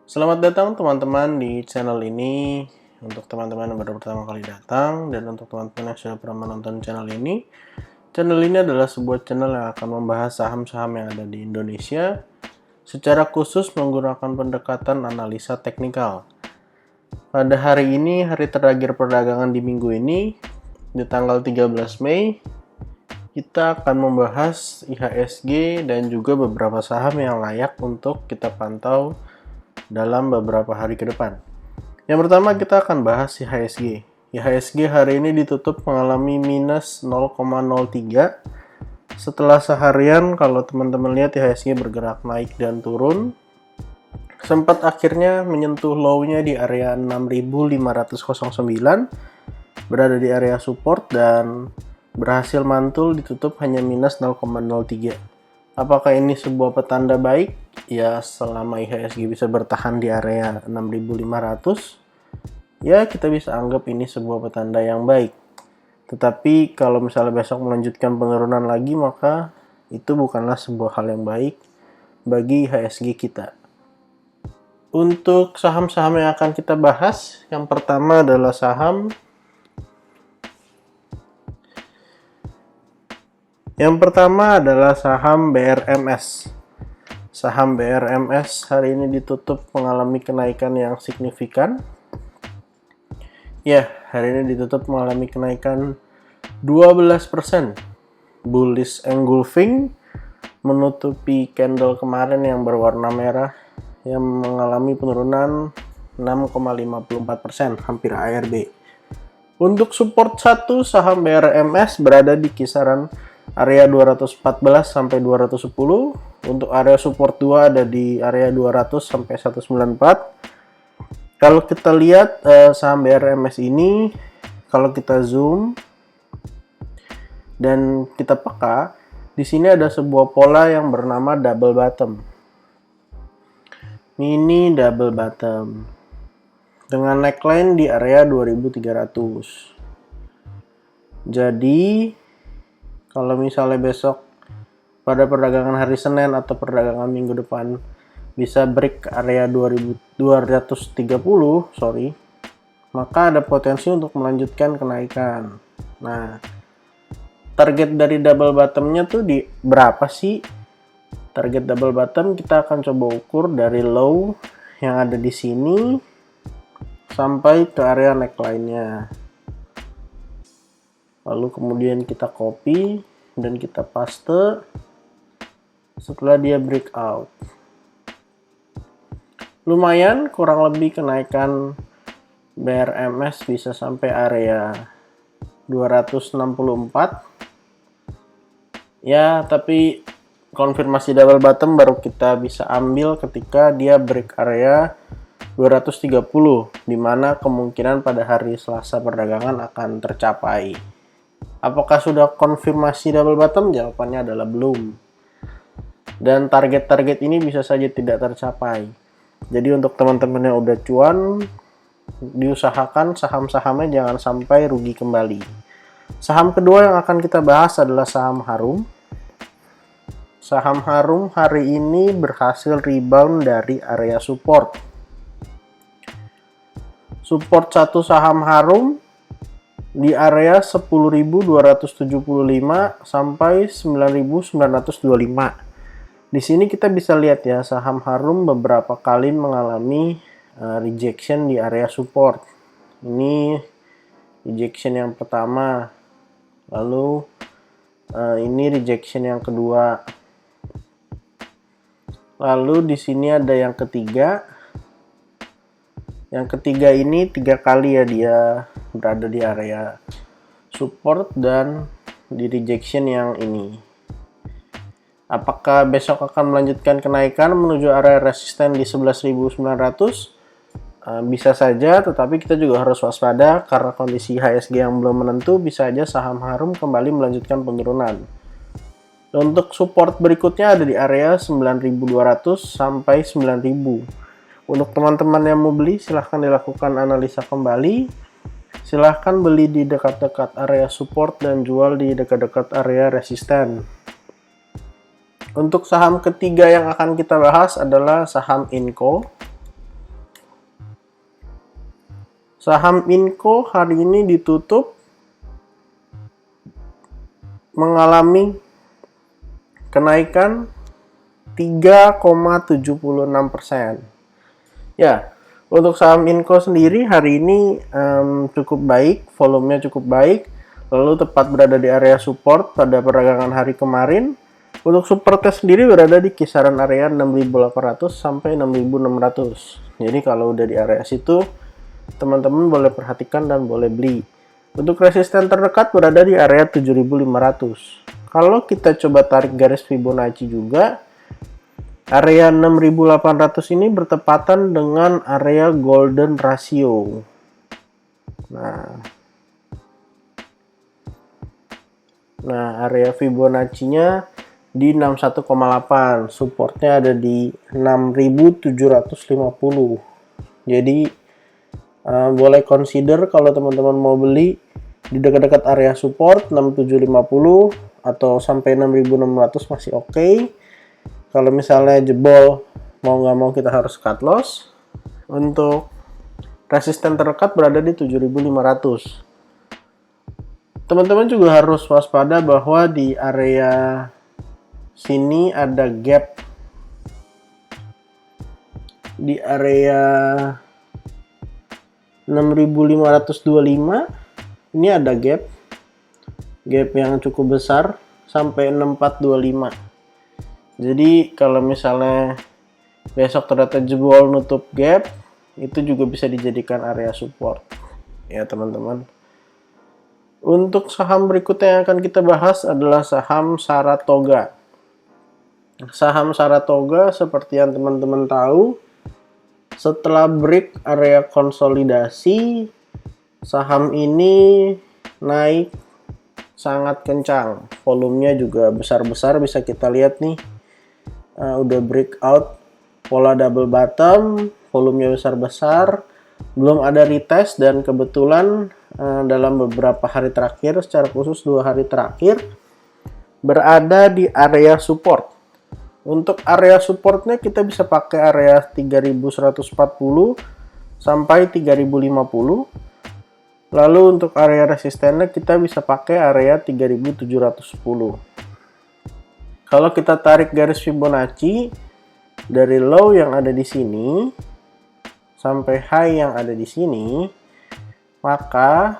Selamat datang teman-teman di channel ini. Untuk teman-teman yang baru pertama kali datang dan untuk teman-teman yang sudah pernah menonton channel ini adalah sebuah channel yang akan membahas saham-saham yang ada di Indonesia secara khusus menggunakan pendekatan analisa teknikal. Pada hari ini, hari terakhir perdagangan di minggu ini, di tanggal 13 Mei, kita akan membahas IHSG dan juga beberapa saham yang layak untuk kita pantau dalam beberapa hari ke depan. Yang pertama kita akan bahas IHSG. IHSG hari ini ditutup mengalami minus 0,03. Setelah seharian, kalau teman-teman lihat IHSG bergerak naik dan turun, sempat akhirnya menyentuh low-nya di area 6.509, berada di area support dan berhasil mantul ditutup hanya minus 0,03. Apakah ini sebuah petanda baik? Ya, selama IHSG bisa bertahan di area 6.500, ya kita bisa anggap ini sebuah petanda yang baik. Tetapi kalau misalnya besok melanjutkan penurunan lagi, maka itu bukanlah sebuah hal yang baik bagi IHSG kita. Untuk saham-saham yang akan kita bahas, yang pertama adalah saham BRMS. Saham BRMS hari ini ditutup mengalami kenaikan yang signifikan. Ya, hari ini ditutup mengalami kenaikan 12%. Bullish engulfing menutupi candle kemarin yang berwarna merah yang mengalami penurunan 6,54%, hampir ARB. Untuk support 1, saham BRMS berada di kisaran area 214 sampai 210. Untuk area support 2 ada di area 200 sampai 194. Kalau kita lihat saham BRMS ini, kalau kita zoom dan kita peka, di sini ada sebuah pola yang bernama double bottom. Mini double bottom dengan neckline di area 2300. Jadi kalau misalnya besok pada perdagangan hari Senin atau perdagangan minggu depan bisa break area 2230, maka ada potensi untuk melanjutkan kenaikan. Nah, target dari double bottomnya tuh di berapa sih? Target double bottom kita akan coba ukur dari low yang ada di sini sampai ke area neckline-nya. Lalu kemudian kita copy dan kita paste setelah dia breakout. Lumayan, kurang lebih kenaikan BRMS bisa sampai area 264. Ya, tapi konfirmasi double bottom baru kita bisa ambil ketika dia break area 230, di mana kemungkinan pada hari Selasa perdagangan akan tercapai. Apakah sudah konfirmasi double bottom? Jawabannya adalah belum. Dan target-target ini bisa saja tidak tercapai. Jadi untuk teman-teman yang udah cuan, diusahakan saham-sahamnya jangan sampai rugi kembali. Saham kedua yang akan kita bahas adalah saham Harum. Saham Harum hari ini berhasil rebound dari area support. Support satu saham Harum di area 10.275 sampai 9.925. Di sini kita bisa lihat ya, saham Harum beberapa kali mengalami rejection di area support. Ini rejection yang pertama, lalu ini rejection yang kedua, lalu di sini ada yang ketiga. Yang ketiga ini 3 kali ya dia berada di area support dan di rejection yang ini. Apakah besok akan melanjutkan kenaikan menuju area resisten di 11.900? Bisa saja, tetapi kita juga harus waspada karena kondisi IHSG yang belum menentu, bisa saja saham Harum kembali melanjutkan penurunan. Untuk support berikutnya ada di area 9.200 sampai 9.000. Untuk teman-teman yang mau beli, silahkan dilakukan analisa kembali. Silahkan beli di dekat-dekat area support dan jual di dekat-dekat area resisten. Untuk saham ketiga yang akan kita bahas adalah saham Inco. Saham Inco hari ini ditutup mengalami kenaikan 3,76%. Ya, untuk saham Inco sendiri hari ini cukup baik, volumenya cukup baik, lalu tepat berada di area support pada perdagangan hari kemarin. Untuk supportnya sendiri berada di kisaran area 6.800 sampai 6.600. Jadi kalau udah di area situ, teman-teman boleh perhatikan dan boleh beli. Untuk resisten terdekat berada di area 7.500. Kalau kita coba tarik garis Fibonacci juga, area 6.800 ini bertepatan dengan area golden ratio. Nah, area Fibonacci-nya di 61,8, supportnya ada di 6.750. Jadi boleh consider kalau teman-teman mau beli di dekat-dekat area support 6.750 atau sampai 6.600 masih oke. Kalau misalnya jebol, mau nggak mau kita harus cut loss. Untuk resisten terdekat berada di 7.500. Teman-teman juga harus waspada bahwa di area sini ada gap. Di area 6.525 ini ada gap yang cukup besar sampai 6.425. Jadi kalau misalnya besok ternyata jebol nutup gap, itu juga bisa dijadikan area support ya teman-teman. Untuk saham berikutnya yang akan kita bahas adalah saham Saratoga. Saham Saratoga seperti yang teman-teman tahu, setelah break area konsolidasi, saham ini naik sangat kencang. Volumenya juga besar-besar, bisa kita lihat nih. Udah breakout pola double bottom, volumenya besar-besar, belum ada retest, dan kebetulan dalam beberapa hari terakhir, secara khusus 2 hari terakhir, berada di area support. Untuk area supportnya kita bisa pakai area 3.140 sampai 3.050. Lalu untuk area resistennya kita bisa pakai area 3.710. Kalau kita tarik garis Fibonacci dari low yang ada di sini sampai high yang ada di sini, maka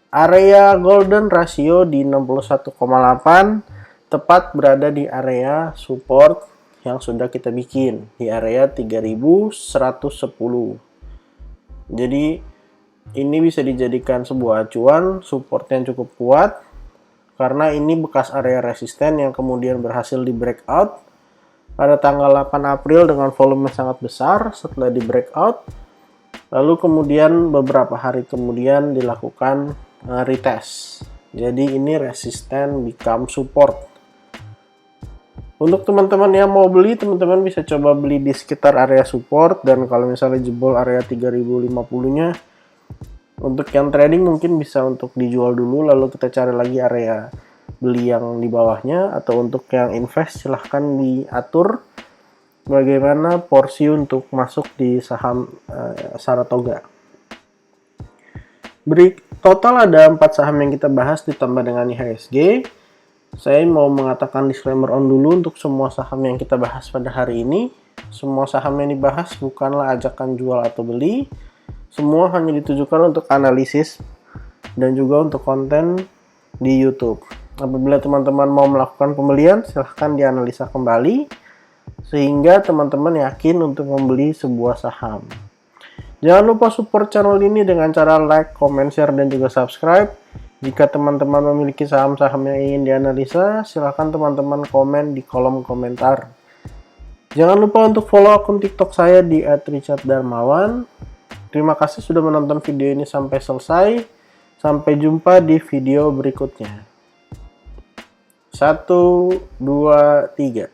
area golden ratio di 61,8 tepat berada di area support yang sudah kita bikin di area 3.110. Jadi ini bisa dijadikan sebuah acuan support yang cukup kuat, karena ini bekas area resisten yang kemudian berhasil di breakout pada tanggal 8 April dengan volume sangat besar setelah di breakout. Lalu kemudian beberapa hari kemudian dilakukan retest. Jadi ini resisten become support. Untuk teman-teman yang mau beli, teman-teman bisa coba beli di sekitar area support, dan kalau misalnya jebol area 3.050-nya, untuk yang trading mungkin bisa untuk dijual dulu, lalu kita cari lagi area beli yang di bawahnya. Atau untuk yang invest, silahkan diatur bagaimana porsi untuk masuk di saham Saratoga. Total ada 4 saham yang kita bahas ditambah dengan IHSG. Saya mau mengatakan disclaimer on dulu untuk semua saham yang kita bahas pada hari ini. Semua saham yang dibahas bukanlah ajakan jual atau beli. Semua hanya ditujukan untuk analisis dan juga untuk konten di YouTube. Apabila teman-teman mau melakukan pembelian, silahkan dianalisa kembali sehingga teman-teman yakin untuk membeli sebuah saham. Jangan lupa support channel ini dengan cara like, comment, share, dan juga subscribe. Jika teman-teman memiliki saham-saham yang ingin dianalisa, silahkan teman-teman komen di kolom komentar. Jangan lupa untuk follow akun TikTok saya di @richarddarmawan. Terima kasih sudah menonton video ini sampai selesai. Sampai jumpa di video berikutnya. 1, 2, 3.